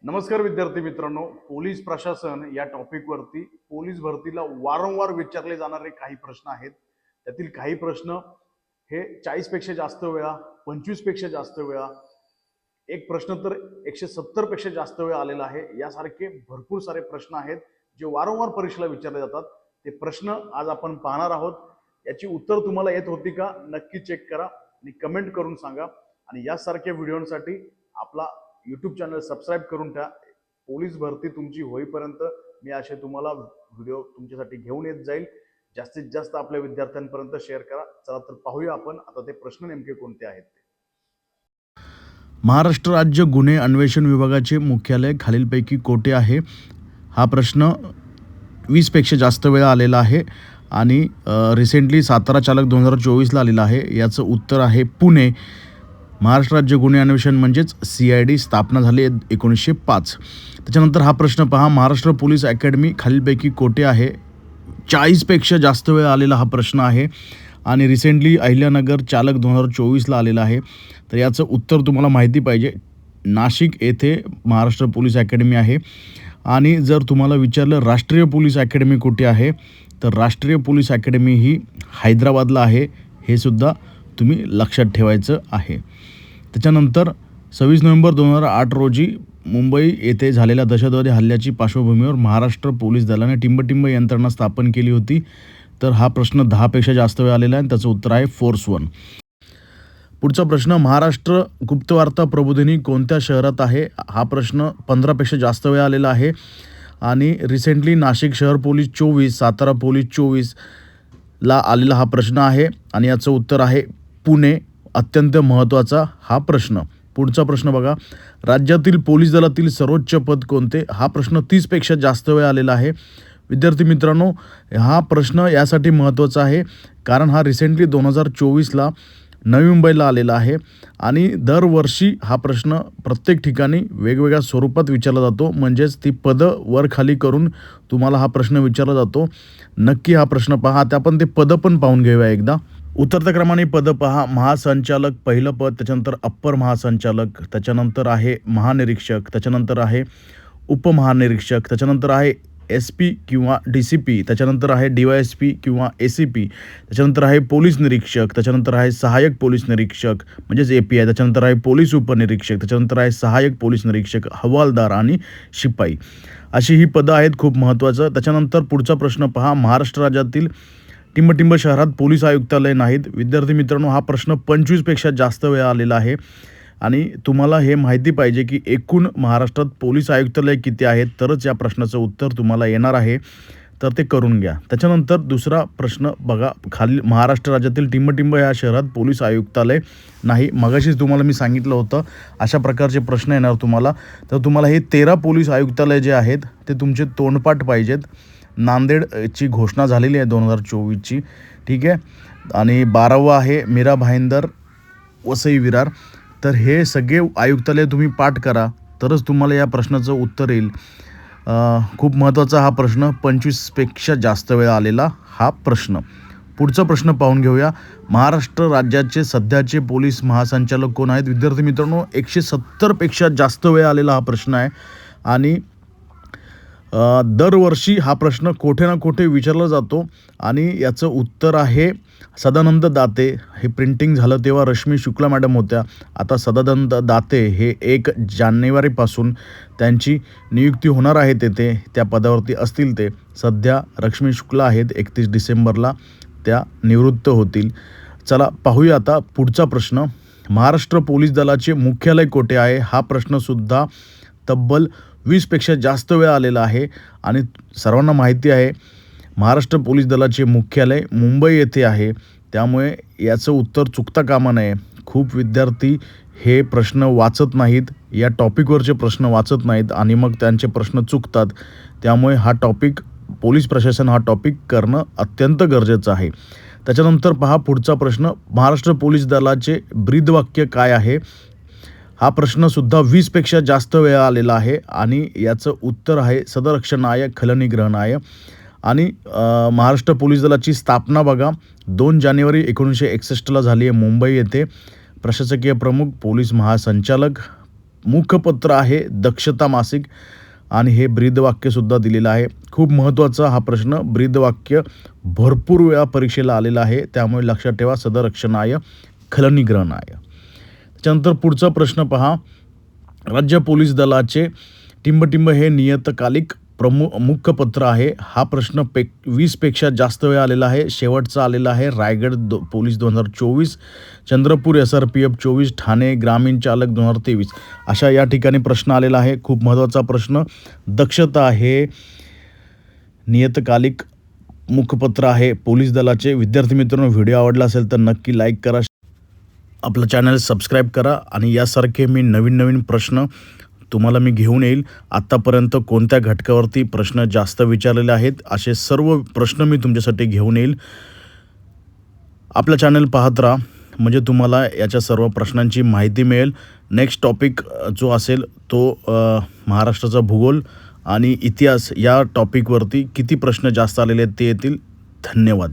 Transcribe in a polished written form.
नमस्कार विद्यार्थी मित्रांनो, पोलीस प्रशासन या टॉपिकवरती पोलीस भरतीला वारंवार विचारले जाणारे काही प्रश्न आहेत. त्यातील काही प्रश्न हे 40 पेक्षा जास्त वेळा, 25 पेक्षा जास्त वेळा, एक प्रश्न तर 170 पेक्षा जास्त वेळा आलेला आहे. यासारखे भरपूर सारे प्रश्न आहेत जे वारंवार परीक्षेला विचारले जातात. ते प्रश्न आज आपण पाहणार आहोत. याची उत्तर तुम्हाला येत होती का नक्की चेक करा आणि कमेंट करून सांगा. आणि यासारख्या व्हिडिओसाठी आपला यूट्यूब चॅनल सबस्क्राईब करून ठेवा. पोलीस भरती तुमची होईपर्यंत मी असे तुम्हाला व्हिडिओ तुमच्यासाठी घेऊन येत जाईल. जास्तीत जास्त आपल्या विद्यार्थ्यांपर्यंत शेअर करा. चला तर पाहूया आपण आता ते प्रश्न नेमके कोणते आहेत ते. महाराष्ट्र राज्य गुन्हे अन्वेषण विभागाचे मुख्यालय खालीलपैकी कोठे आहे? हा प्रश्न 20 पेक्षा जास्त वेळा आलेला आहे आणि रिसेंटली सातारा चालक 2024ला आलेला आहे. याचं उत्तर आहे पुणे. महाराष्ट्र राज्य गुन्हे अन्वेषण म्हणजेच CID स्थापना झाली 1905. त्याच्यानंतर हा प्रश्न पहा, महाराष्ट्र पोलीस अकॅडमी खालीलपैकी कोठे आहे? 40 पेक्षा जास्त वेळा आलेला हा प्रश्न आहे आणि रिसेंटली अहिल्यानगर चालक 2024ला आलेला आहे. तर याचं उत्तर तुम्हाला माहिती पाहिजे. नाशिक येथे महाराष्ट्र पोलीस अकॅडमी आहे. आणि जर तुम्हाला विचारलं राष्ट्रीय पोलीस अकॅडमी कुठे आहे, तर राष्ट्रीय पोलीस अकॅडमी ही हैदराबादला आहे. हे सुद्धा तुम्ही लक्षात ठेवायचं आहे. त्याच्यानंतर 26 नोव्हेंबर 2008 रोजी मुंबई येथे झालेल्या दहशतवादी हल्ल्याची पार्श्वभूमीवर महाराष्ट्र पोलीस दलाने टिंबटिंब यंत्रणा स्थापन केली होती. तर हा प्रश्न 10 पेक्षा जास्त वेळ आलेला आहे आणि त्याचं उत्तर आहे फोर्स 1. पुढचा प्रश्न, महाराष्ट्र गुप्तवार्ता प्रबोधिनी कोणत्या शहरात आहे? हा प्रश्न 15 पेक्षा जास्त वेळ आलेला आहे आणि रिसेंटली नाशिक शहर पोलीस 24, सातारा पोलीस 24ला आलेला हा प्रश्न आहे आणि याचं उत्तर आहे पुणे. अत्यंत महत्त्वाचा हा प्रश्न. पुढचा प्रश्न बघा, राज्यातील पोलीस दलातील सर्वोच्च पद कोणते? हा प्रश्न 30 पेक्षा जास्त वेळ आलेला आहे. विद्यार्थी मित्रांनो, हा प्रश्न यासाठी महत्त्वाचा आहे कारण हा रिसेंटली 2024ला नवी मुंबईला आलेला आहे आणि दरवर्षी हा प्रश्न प्रत्येक ठिकाणी वेगवेगळ्या स्वरूपात विचारला जातो. म्हणजेच ती पदं वर खाली करून तुम्हाला हा प्रश्न विचारला जातो. नक्की हा प्रश्न पहा. आता आपण ते पदं पण पाहून घेऊया एकदा. उतरत्या क्रमाने पदं पहा. महासंचालक पहिलं पद, त्याच्यानंतर अप्पर महासंचालक, त्याच्यानंतर आहे महानिरीक्षक, त्याच्यानंतर आहे उपमहानिरीक्षक, त्याच्यानंतर आहे SP किंवा DCP, त्याच्यानंतर आहे DYSP किंवा ACP, त्याच्यानंतर आहे पोलीस निरीक्षक, त्याच्यानंतर आहे सहाय्यक पोलीस निरीक्षक म्हणजेच API, त्याच्यानंतर आहे पोलीस उपनिरीक्षक, त्याच्यानंतर आहे सहाय्यक पोलीस निरीक्षक, हवालदार आणि शिपाई. अशी ही पदं आहेत, खूप महत्त्वाचं. त्याच्यानंतर पुढचा प्रश्न पहा, महाराष्ट्र राज्यातील टिंबटिंब शहरात पोलीस आयुक्तालय नाहीत. विद्यार्थी मित्रांनो, हा प्रश्न 25 पेक्षा जास्त वेळा आलेला आहे आणि तुम्हाला हे माहिती पाहिजे की एकूण महाराष्ट्रात पोलीस आयुक्तालय किती आहेत, तरच या प्रश्नाचं उत्तर तुम्हाला येणार आहे. तर ते करून घ्या. त्याच्यानंतर दुसरा प्रश्न बघा, खाली महाराष्ट्र राज्यातील टिंबटिंब या शहरात पोलीस आयुक्तालय नाही. मगाशीच तुम्हाला मी सांगितलं होतं अशा प्रकारचे प्रश्न येणार तुम्हाला. तर तुम्हाला हे 13 पोलीस आयुक्तालय जे आहेत ते तुमचे तोंडपाठ पाहिजेत. नांदेडची घोषणा झालेली आहे 2024ची, ठीक आहे. आणि 12वं आहे मीरा भाईंदर, वसई विरार. तर हे सगळे आयुक्तालय तुम्ही पाठ करा तरच तुम्हाला या प्रश्नाचं उत्तर येईल. खूप महत्त्वाचा हा प्रश्न, 25 पेक्षा जास्त वेळ आलेला हा प्रश्न. पुढचा प्रश्न पाहून घेऊया. महाराष्ट्र राज्याचे सध्याचे पोलीस महासंचालक कोण आहेत? विद्यार्थी मित्रांनो, 170 पेक्षा जास्त वेळ आलेला हा प्रश्न आहे आणि दरवर्षी हा प्रश्न कुठे ना कुठे विचारला जातो आणि याचं उत्तर आहे सदानंद दाते. हे प्रिंटिंग झालं तेव्हा रश्मी शुक्ला मॅडम होत्या. आता सदानंद दाते हे 1 जानेवारीपासून त्यांची नियुक्ती होणार आहे. तेथे त्या पदावरती असतील. ते सध्या रश्मी शुक्ला आहेत. 31 डिसेंबरला त्या निवृत्त होतील. चला पाहूया आता पुढचा प्रश्न, महाराष्ट्र पोलीस दलाचे मुख्यालय कोठे आहे? हा प्रश्नसुद्धा तब्बल 20 पेक्षा जास्त वेळ आलेला आहे आणि सर्वांना माहिती आहे महाराष्ट्र पोलीस दलाचे मुख्यालय मुंबई येथे आहे. त्यामुळे याचं उत्तर चुकता कामा नये. खूप विद्यार्थी हे प्रश्न वाचत नाहीत, या टॉपिकवरचे प्रश्न वाचत नाहीत आणि मग त्यांचे प्रश्न चुकतात. त्यामुळे हा टॉपिक, पोलीस प्रशासन हा टॉपिक करणं अत्यंत गरजेचं आहे. त्याच्यानंतर पहा पुढचा प्रश्न, महाराष्ट्र पोलीस दलाचे ब्रीदवाक्य काय आहे? हा प्रश्नसुद्धा 20 पेक्षा जास्त वेळा आलेला आहे आणि याचं उत्तर आहे सदरक्षणाय खलनिग्रहणाय. आणि महाराष्ट्र पोलीस दलाची स्थापना बघा 2 जानेवारी 1961ला झाली आहे मुंबई येथे. प्रशासकीय प्रमुख पोलीस महासंचालक मुखपत्र आहे दक्षता मासिक आणि हे ब्रीदवाक्यसुद्धा दिलेलं आहे. खूप महत्त्वाचा हा प्रश्न, ब्रीदवाक्य भरपूर वेळा परीक्षेला आलेला आहे, त्यामुळे लक्षात ठेवा. सदरक्षणाय खलनिग्रहणाय. त्याच्यानंतर पुढचा प्रश्न पहा. राज्य पोलीस दलाचे टिंबटिंब हे नियतकालिक मुखपत्र आहे. हा प्रश्न 20पेक्षा जास्त वेळा आलेला आहे. शेवटचा आलेला आहे रायगड पोलीस 2024, चंद्रपूर SRPF 24, ठाणे ग्रामीण चालक 2023 अशा या ठिकाणी प्रश्न आलेला आहे. खूप महत्त्वाचा प्रश्न. दक्षता हे नियतकालिक मुखपत्र आहे पोलीस दलाचे. विद्यार्थी मित्रांनो, व्हिडिओ आवडला असेल तर नक्की लाईक करा, आपलं चॅनल सबस्क्राईब करा आणि यासारखे मी नवीन प्रश्न तुम्हाला मी घेऊन येईल. आत्तापर्यंत कोणत्या घटकावरती प्रश्न जास्त विचारलेले आहेत असे सर्व प्रश्न मी तुमच्यासाठी घेऊन येईल. आपलं चॅनल पाहत राहा, म्हणजे तुम्हाला याच्या सर्व प्रश्नांची माहिती मिळेल. नेक्स्ट टॉपिक जो असेल तो महाराष्ट्राचा भूगोल आणि इतिहास या टॉपिकवरती किती प्रश्न जास्त आलेले आहेत ते येतील. धन्यवाद.